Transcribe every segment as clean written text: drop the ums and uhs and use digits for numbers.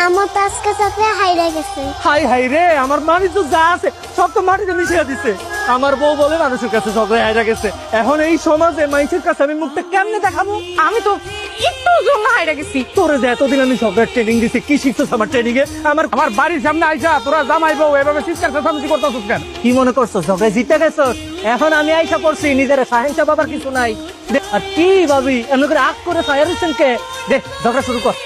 আমার তো আজকে চক্রে হাইরা গেছে। হাই হাই রে, আমার মানুষ তো যা আছে সব তো মাটিতে মিশিয়ে দিছে। আমার বউ বলে মানুষের কাছে ঝগড়া হাইরা গেছে। এখন এই সমাজে মানুষের কাছে আমি মুখটা কেমনে দেখাবো? আমি তো একটু জন্য হাইরা গেছি। তোরে যে এতদিন আমি ঝগড়ার ট্রেনিং দিছি, কি শিখছিস আমার ট্রেনিং এ? আমার বাড়ির সামনে আইসা তোরা জামাই বউ এভাবে চিৎকার চেঁচামেচি করতেছিস কেন? কি মনে করছো ঝগড়ায় জিতে গেছো? এখন আমি আইসা পড়ছি, নিজের সাহেন্সা বাবার কিছু নাই। আর কি ভাবি এমন করে আগ করে ফায়ার হচ্ছেন কে? দেখ ঝগড়া শুরু কর।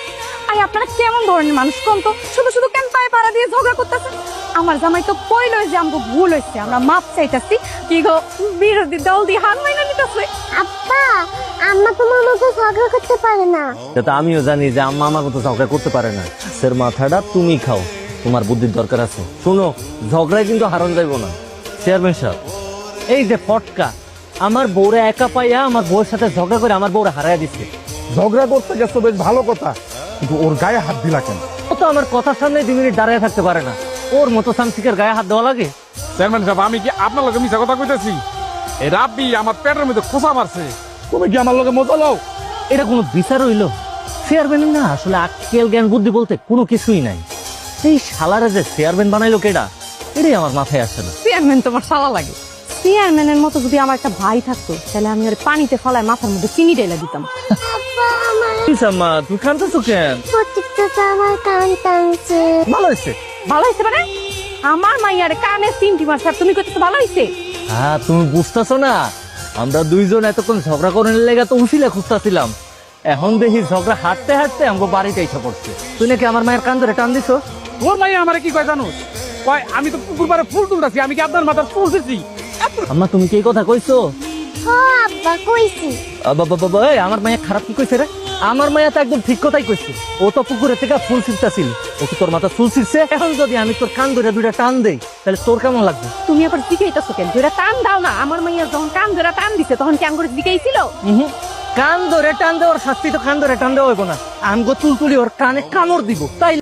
আই আপনারা কেমন ধরনের মানুষ কোন তো? শুধু শুধু কেন পায়ে পাড়া দিয়ে ঝগড়া করতেছেন? আমার জামাই তো কইলো যে আমগো ভুল হইছে, আমরা মাপ চাইতাছি। কি গো বিরোধী দল দিয়ে হাত মাইনা নিতেছে? আব্বা, আম্মা তোমার মতো ঝগড়া করতে পারে না। সেটা আমিও জানি যে আম্মা আমার মতো ঝগড়া করতে পারে না। সের মাথাটা তুমি খাও, তোমার বুদ্ধির দরকার আছে। শোনো, ঝগড়ায় কিন্তু হারান যাইব না। চেয়ারম্যান সাহেব, এই যে ফটকা আমার বউরে একা পাইয়া আমার বউয়ের সাথে ঝগড়া করে আমার বউরে হারাইয়া দিচ্ছে। ঝগড়া করতে গেছো বেশ ভালো কথা, কিন্তু ওর গায়ে হাত দিলা কেন? ও তো আমার কথার সামনে 2 মিনিট দাঁড়িয়ে থাকতে পারে না। ওর মতো সামসিকের গায়ে হাত দেওয়া লাগে? চেয়ারম্যান সাহেব, আমি কি আপনার লোকে মিশা কথা কইতেছি? এই রাব্বি আমার পেটের মধ্যে খোঁচা মারছে। তুমি কি আমার লোকে মজা লও? এটা কোনো বিচার হইলো? চেয়ারম্যান না, আসলে আক্কেল জ্ঞান বুদ্ধি বলতে কোনো কিছুই নাই। এই শালারে যে চেয়ারম্যান বানাইলো কেডা, এটাই আমার মাথায় আসে না। চেয়ারম্যান তোমার শালা লাগে। চেয়ারম্যানের মতো যদি আমার একটা ভাই থাকতো, তাহলে আমি ওর পানিতে ফলায় মাথার মধ্যে চিনি ঢেলে দিতাম। আব্বা, আমার মা তুই কান্দছো কেন? প্রত্যেকটা তো আমার কান টানছে। ভালো হয়েছে। ভালো হয়েছে মানে? আমার মাইয়ার কানে চিমটি মারছে আর তুমি কইতেছো ভালো হয়েছে? হ্যাঁ, তুমি বুঝতেছো না, আমরা দুইজন এতক্ষণ ঝগড়া করার লেগে তো উঠিলে খুঁজতেছিলাম। এখন দেখি ঝগড়া হাঁটতে হাঁটতে আমাকে বাড়িতে এসে পড়ছে। তুই নাকি আমার মায়ের কান ধরে টান দিছো? তোর মাইয়া আমারে কি কয় জানো? কয় আমি তো পুকুর পাড়ে ফুল তুলতেছি, আমি কি আপনার মাথার ফুল দিছি? আম্মা তুমি কি এই কথা কইছো? হ আব্বা, কইছি। বাবা, আমার মায়া খারাপ কি কইছে রে? আমার মায়া তো একদম ঠিক কথাই কইছে। ও তো পুকুরে থেকে ফুল ছিঁড়তাছিল, ও কি তোর মাথা ফুল ছিঁড়ছে? এখন যদি আমি তোর কান ধরে 2টা টান দেই, তাহলে তোর কেমন লাগবে? তুমি আবার জিগাইতেছো কেন? ধরে টান দাও না। আমার মাইয়া যখন কান ধরে টান দিছে তখন কি আঙ্গুরে জিগাইছিল? কান ধরে টান দেওয়ার শাস্তি তো কান ধরে টান দেওয়া হইব না, আমগো তুলতুলি ওর কানে কামড় দিব তাই।